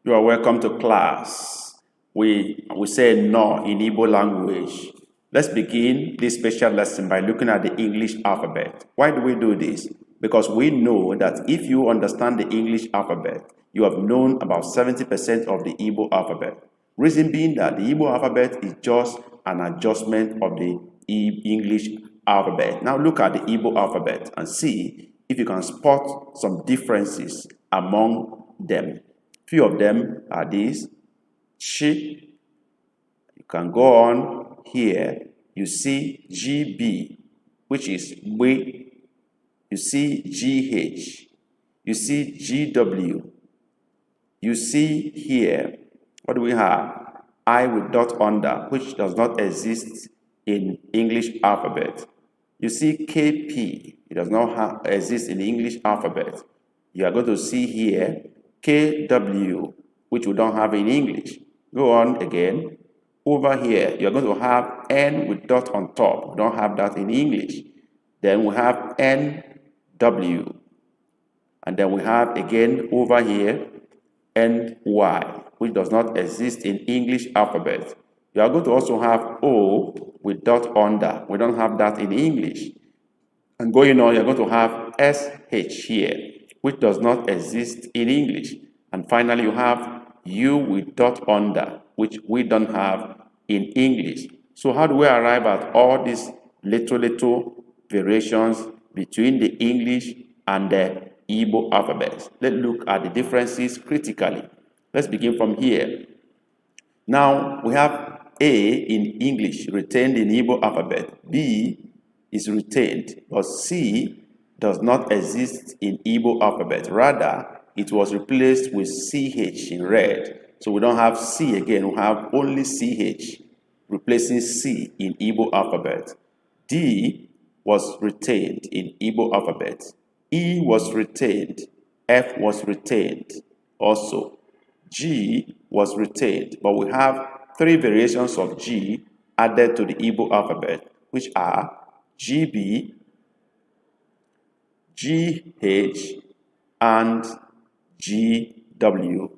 You are welcome to class. We say no in Igbo language. Let's begin this special lesson by looking at the English alphabet. Why do we do this? Because we know that if you understand the English alphabet, you have known about 70% of the Igbo alphabet. Reason being that the Igbo alphabet is just an adjustment of the English alphabet. Now look at the Igbo alphabet and see if you can spot some differences among them. Few of them are these. Sh. You can go on here. You see GB, which is we. You see GH. You see GW. You see here, what do we have? I with dot under, which does not exist in English alphabet. You see KP. It does not exist in the English alphabet. You are going to see here KW, which we don't have in English. Go on again. Over here, you're going to have N with dot on top. We don't have that in English. Then we have NW. And then we have again over here NY, which does not exist in English alphabet. You are going to also have O with dot under. We don't have that in English. And going on, you're going to have SH here, which does not exist in English. And finally, you have U with dot under, which we don't have in English. So how do we arrive at all these little variations between the English and the Igbo alphabets? Let's look at the differences critically. Let's begin from here. Now, we have A in English retained in Igbo alphabet. B is retained, but C does not exist in Igbo alphabet. Rather, it was replaced with CH in red. So we don't have C again, we have only CH, replacing C in Igbo alphabet. D was retained in Igbo alphabet. E was retained. F was retained also. G was retained, but we have three variations of G added to the Igbo alphabet, which are GB, GH, and GW.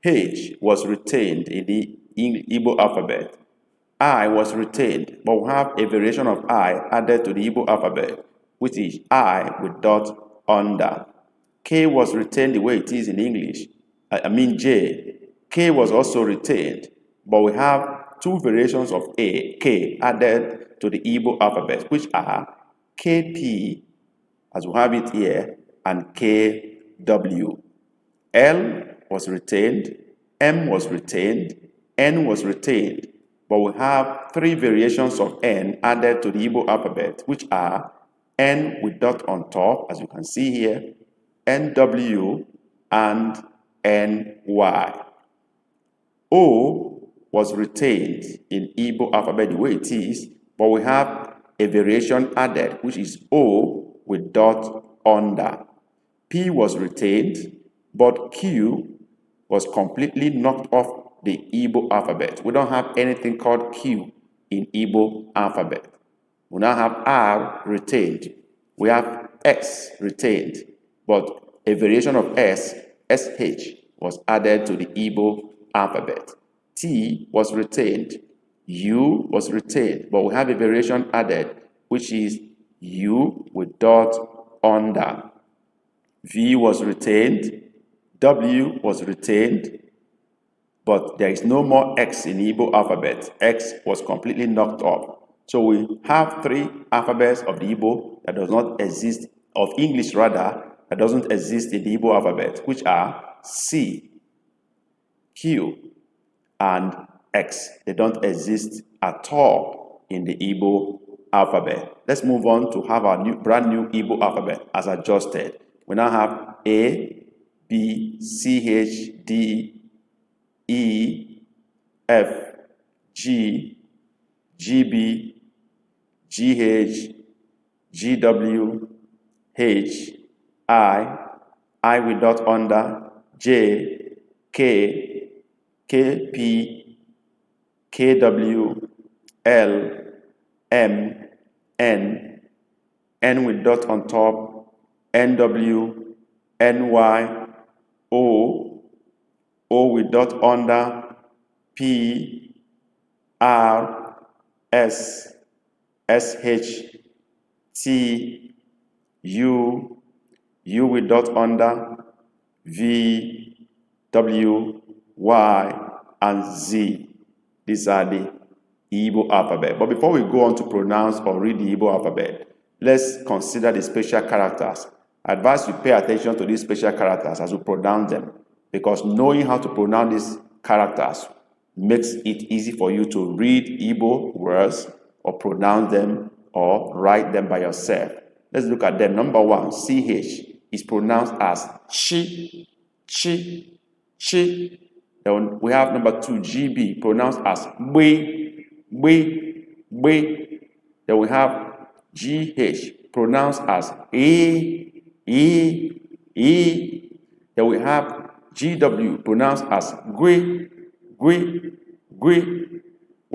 H was retained in the Igbo alphabet. I was retained, but we have a variation of I added to the Igbo alphabet, which is I with dot under. K was retained the way it is in English. J. K was also retained, but we have two variations of K added to the Igbo alphabet, which are KP, as we have it here, and KW. L was retained, M was retained, N was retained, but we have three variations of N added to the Igbo alphabet, which are N with dot on top, as you can see here, NW, and NY. O was retained in Igbo alphabet the way it is, but we have a variation added, which is O with dot under. P was retained, but Q was completely knocked off the Igbo alphabet. We don't have anything called Q in Igbo alphabet. We now have R retained. We have X retained, but a variation of SH, was added to the Igbo alphabet. T was retained. U was retained, but we have a variation added, which is U with dot under. V was retained. W was retained, but there is no more X in Igbo alphabet. X was completely knocked off. So we have three alphabets of the Igbo that does not exist, of English rather, that doesn't exist in the Igbo alphabet, which are C, Q, and X. They don't exist at all in the Igbo alphabet. Let's move on to have our brand new Igbo alphabet as adjusted. We now have A, B, C, H, D, E, F, G, GB, GH, GW, H, I with dot under, J, K, KP, KW, L, M, N with dot on top, NW, NY, O, O with dot under, P, R, S, SH, T, U with dot under, V, W, Y, and Z. These are the Igbo alphabet. But before we go on to pronounce or read the Igbo alphabet, let's consider the special characters. I advise you pay attention to these special characters as we pronounce them, because knowing how to pronounce these characters makes it easy for you to read Igbo words or pronounce them or write them by yourself. Let's look at them. Number 1, CH is pronounced as chi, chi, chi. Then we have number 2, GB, pronounced as we, we. Then we have GH, pronounced as e. Then we have GW, pronounced as gui. We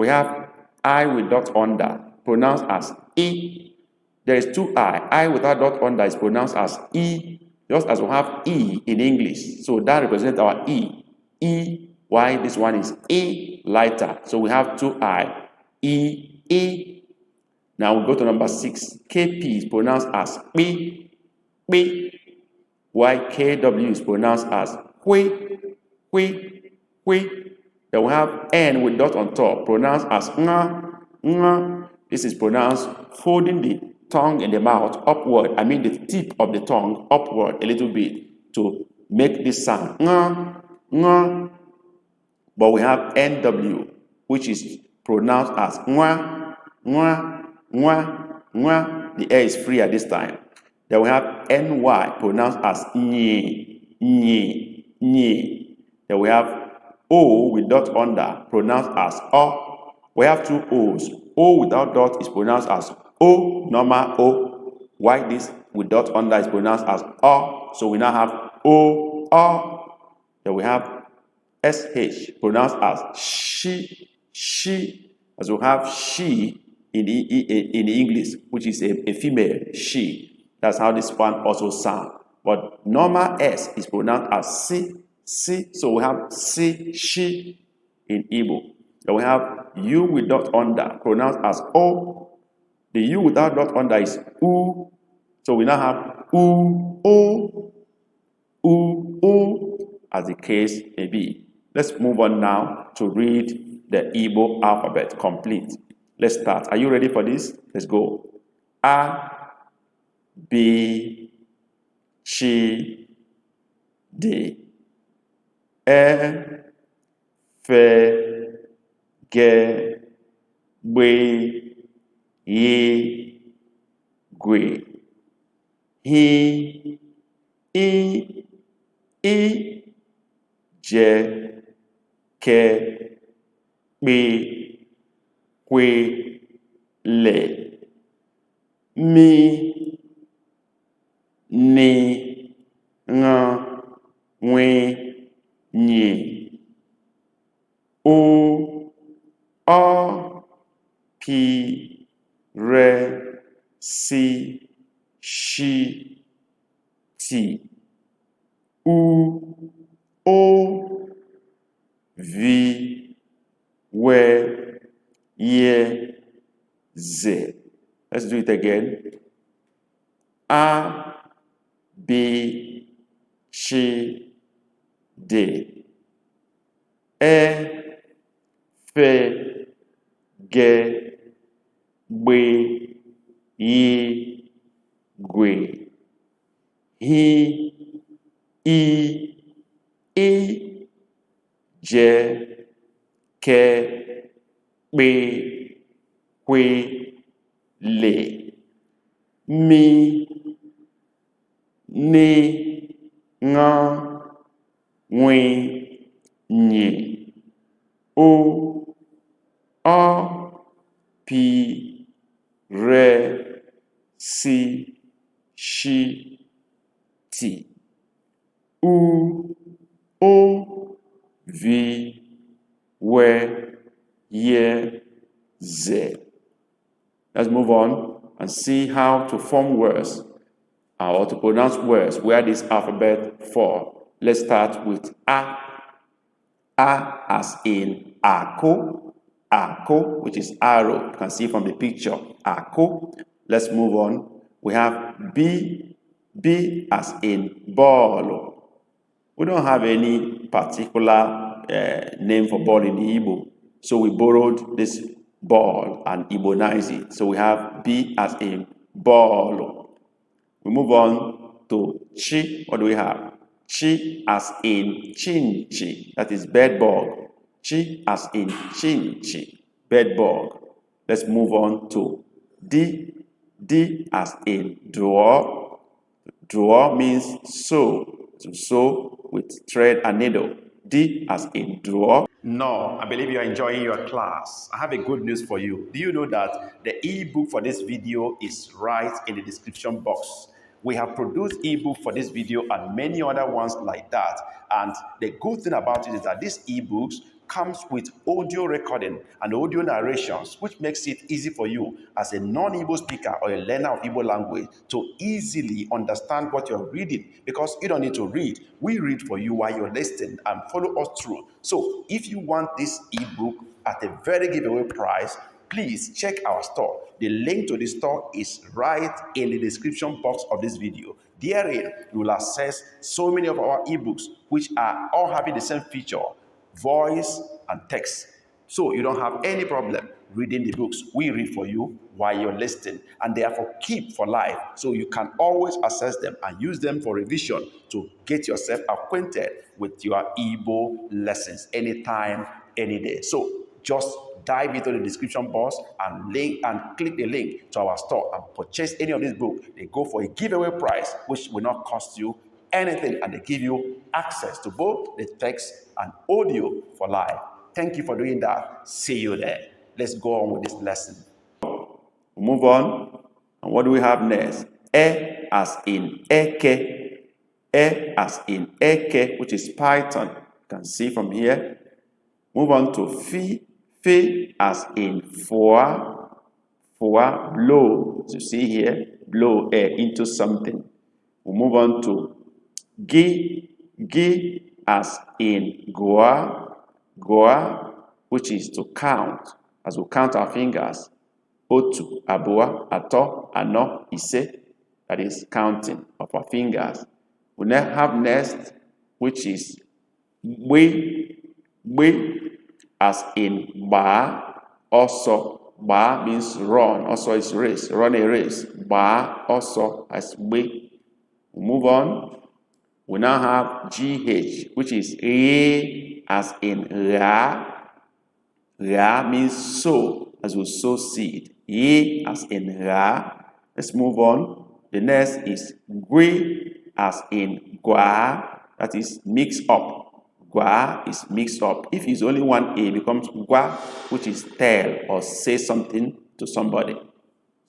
have I with dot under, pronounced as e. There is 2 I without dot under is pronounced as e, just as we have E in English. So that represents our E. Why this one is A lighter. So we have 2 I, E. Now we go to number 6. KP is pronounced as P. While KW is pronounced as Hui. Then we have N with dot on top, pronounced as Nga. This is pronounced holding the tongue in the mouth upward. I mean the tip of the tongue upward a little bit to make this sound. Nga. But we have NW, which is pronounced as Nga. The air is free at this time. Then we have NY, pronounced as Nye. Then we have O with dot under, pronounced as O. We have 2 O's. O without dot is pronounced as O, normal O. While this with dot under is pronounced as O. So we now have O. Then we have SH, pronounced as she. As we have she in English, which is a female, she. That's how this one also sounds. But normal S is pronounced as si. So we have si, she in Igbo. Then we have U with dot under, pronounced as O. The U without dot under is U. So we now have U, as the case may be. Let's move on now to read the Igbo alphabet complete. Let's start. Are you ready for this? Let's go. A, B, Chi, D, E, F, G, B, Y, Gui, He, I, J, K, B, Qui, Le, Mi, Ni, Nga, Wi, Nyi, U, O, P, Re, Si, Shi, Ti, U, O, V, W, Y, Z. Let's do it again. A, B, Chi, D, E, F, G, B, Y, Gui, He, I, J, K, B, Qui, Le, Mi, Ni, Nga, Wi, Nyi, U, O, P, Re, Si, Shi, Ti, U, O, V, W, Y, Z. Let's move on and see how to form words or to pronounce words where this alphabet fall. Let's start with A. A as in ako, ako, which is arrow. You can see from the picture, ako. Let's move on. We have B, B as in ball. We don't have any particular name for ball in the Igbo, so we borrowed this ball and Igbonized it. So we have B as in ball. We move on to chi. What do we have? Chi as in chinchi, that is bed bug. Chi as in chinchi, bed bug. Let's move on to D. D as in draw. Draw means sew, to sew with thread and needle. D as in draw. No, I believe you are enjoying your class. I have a good news for you. Do you know that the ebook for this video is right in the description box? We have produced ebook for this video and many other ones like that. And the good thing about it is that these ebooks comes with audio recording and audio narrations, which makes it easy for you as a non-Igbo speaker or a learner of Igbo language to easily understand what you're reading, because you don't need to read. We read for you while you're listening and follow us through. So if you want this ebook at a very giveaway price, please check our store. The link to the store is right in the description box of this video. Therein, you will access so many of our ebooks, which are all having the same feature: voice and text. So you don't have any problem reading the books. We read for you while you're listening, and they are for keep for life. So you can always access them and use them for revision to get yourself acquainted with your Igbo lessons anytime, any day. So just dive into the description box and click the link to our store and purchase any of these books. They go for a giveaway price, which will not cost you anything, and they give you access to both the text and audio for life. Thank you for doing that. See you there. Let's go on with this lesson. Move on. And what do we have next? E as in eke. E as in eke, which is Python. You can see from here. Move on to fi. Fi as in four. Four, blow. As you see here, blow air into something. We'll move on to gi. Gi as in goa. Goa, which is to count. As we count our fingers. Otu, abua, ato, ano, ise. That is counting of our fingers. We now have next, which is we. As in ba. Also, ba means run. Also is race. Run a race. Ba also as we. Move on. We now have GH, which is A as in ra. Ra means sow, as we sow seed. A as in ra. Let's move on. The next is gui as in gua. That is mix up. Gua is mixed up. If it's only one A, it becomes gua, which is tell or say something to somebody.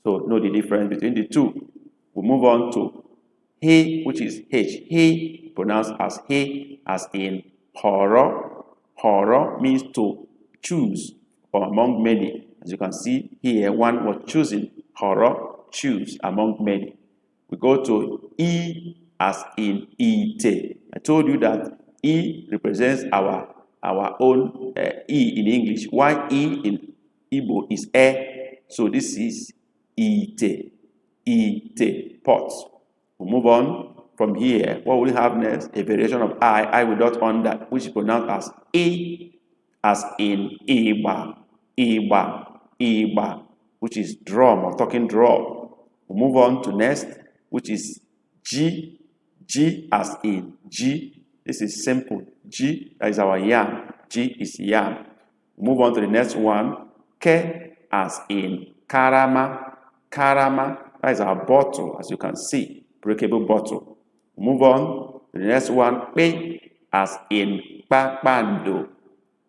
So know the difference between the two. We move on to he, which is H. He, pronounced as he, as in horror. Horror means to choose from among many. As you can see here, one was choosing. Horror, choose among many. We go to E as in ite. I told you that E represents our own E in English, while E in Igbo is E. So this is ite. Ite, pot. We'll move on from here. What will we have next? A variation of I without under, which is pronounced as E, as in Iba, Iba, Iba, which is drum or talking drum. We'll move on to next, which is G, G as in G. This is simple. G, that is our yam. G is yam. We'll move on to the next one. K as in karama, karama. That is our bottle, as you can see. Breakable bottle. Move on to the next one. P as in kpakpando.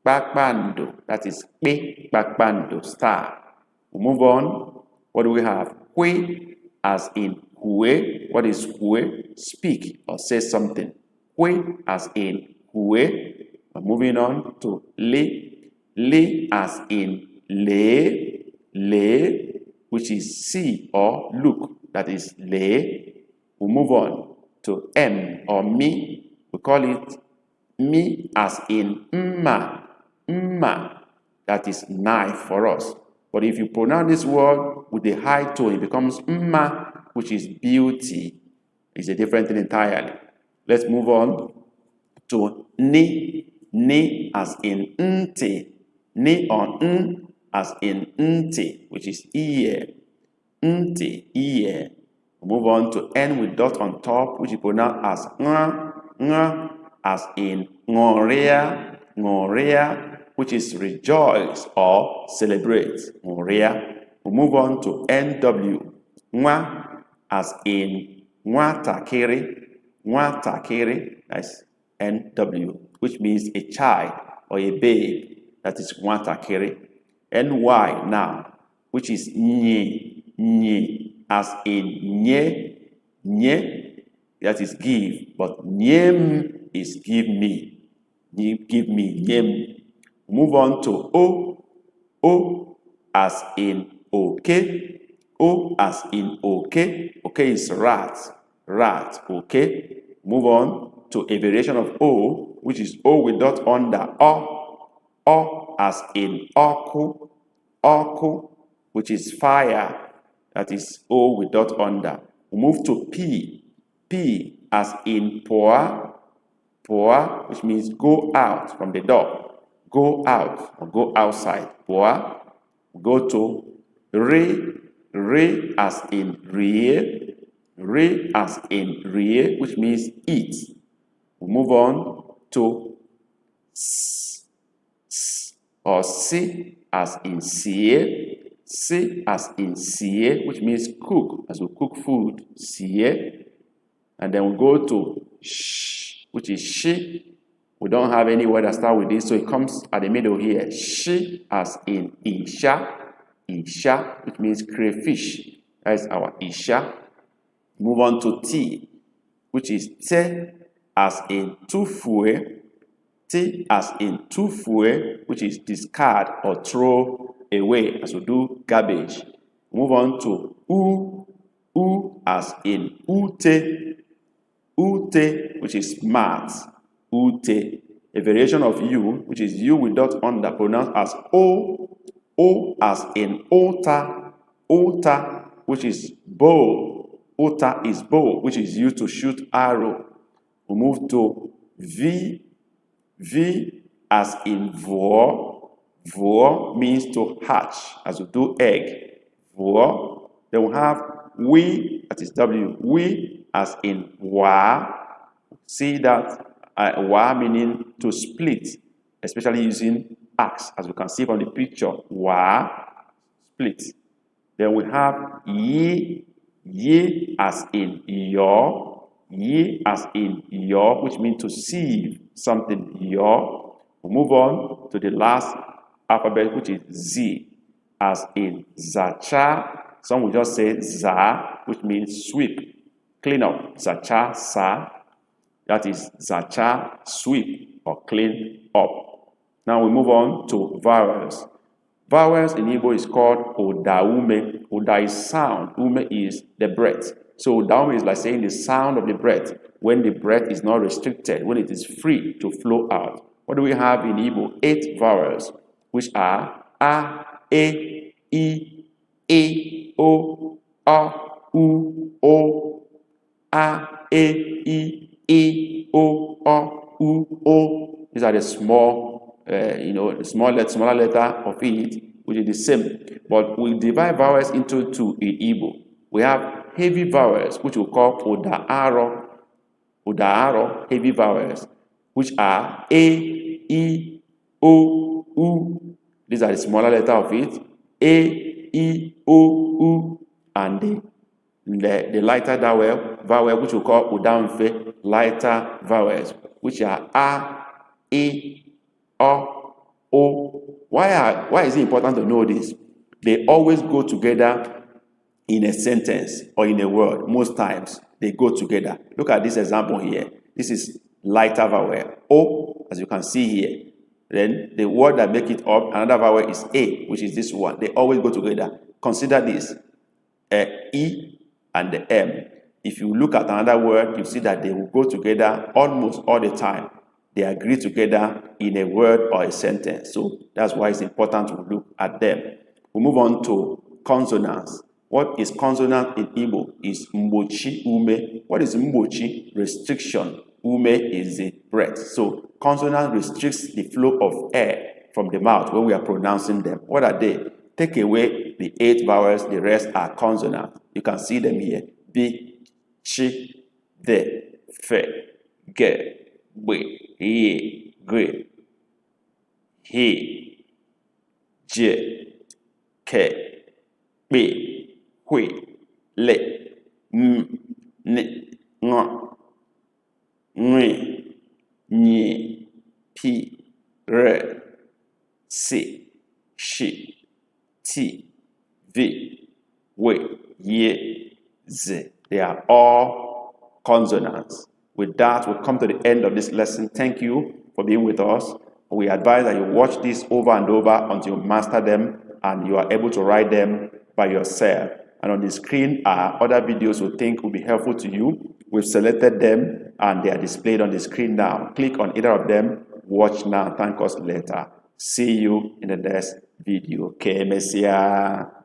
Kpakpando. That is P, kpakpando, star. We move on. What do we have? Hue as in hue. What is hue? Speak or say something. Hue as in hue. Moving on to le. Le as in le. Le, which is see or look. That is le. We move on to M or me. We call it Mi as in mma, mma, that is knife for us. But if you pronounce this word with a high tone, it becomes mma, which is beauty. It's a different thing entirely. Let's move on to ni, ni as in nti, ni or n as in nti, which is ear, nti, ear. Move on to n with dot on top, which is pronounced as nga, as in ngorea, ngorea, which is rejoice or celebrate, ngorea. We move on to nw, nwa, as in nwatakịrị, nwatakịrị, that's nw, which means a child or a babe, that is nwatakịrị. ny now, which is nyi, nyi, as in nye, nye, that is give, but nyem is give me, give me, nyem. Move on to o as in okay, o as in okay, okay is rat, rat, okay. Move on to a variation of o, which is o with dot under, o as in oku, oku, which is fire, that is o with dot under. We move to p, p as in poa, poa, which means go out from the door, go out or go outside, poa. Go to re, re as in rie, re as in rie, which means eat. We move on to s, or si as in sie, si as in sie, which means cook, as we cook food, sie. And then we go to sh, which is she. We don't have any word that start with this, so it comes at the middle here. She as in isha, isha, which means crayfish. That is our isha. Move on to t, which is te as in tufue, t as in tufue, which is discard or throw away, as we do garbage. Move on to u as in ute, ute, which is smart, ute. A variation of u, which is u with dot under, pronounced as o as in ota, ota, which is bow, ota is bow, which is used to shoot arrow. We move to v, v as in vor, vor means to hatch, as we do egg, vor. Then we have we, that is w, we as in wa. See that wa meaning to split, especially using axe, as we can see from the picture, wa, split. Then we have ye, ye as in your, ye as in your, which means to sieve something, your. We move on to the last alphabet, which is z, as in zacha. Some will just say za, which means sweep, clean up, zacha, sa. That is zacha, sweep or clean up. Now we move on to vowels. Vowels in Igbo is called odaume. Oda is sound, ume is the breath. So odaume is like saying the sound of the breath, when the breath is not restricted, when it is free to flow out. What do we have in Igbo? 8 vowels, which are a, e, o, u, o, a, e, o, u, o. These are the small, the smaller letter of it, which is the same. But we divide vowels into 2 in Igbo. We have heavy vowels, which we call odaaro, heavy vowels, which are a, e, o, u. These are the smaller letter of it, a, e, o, u, and the lighter vowel, which we call udamfe, lighter vowels, which are a, e, o. Why is it important to know this? They always go together in a sentence or in a word. Most times they go together. Look at this example here. This is lighter vowel, o, as you can see here. Then the word that make it up, another vowel is a, which is this one. They always go together. Consider this, e and the m. If you look at another word, you see that they will go together almost all the time. they agree together in a word or a sentence. So that's why it's important to look at them. We move on to consonants. What is consonant in Igbo is mbochi ume. What is mbochi? Restriction. Ume is the breath. So consonant restricts the flow of air from the mouth when we are pronouncing them. What are they? Take away the 8 vowels, the rest are consonants. You can see them here. B, chi, de, fe, ge, we, ye, gre, he, je, ke, be, hui, le, m, ne, ng, nwe, nye, pi, re, si, shi, ti, vi, we, ye, z. They are all consonants. With that, we'll come to the end of this lesson. Thank you for being with us. We advise that you watch this over and over until you master them and you are able to write them by yourself. And on the screen are other videos we think will be helpful to you. We've selected them and they are displayed on the screen now. Click on either of them, watch now, thank us later. See you in the next video. Okay, Messia.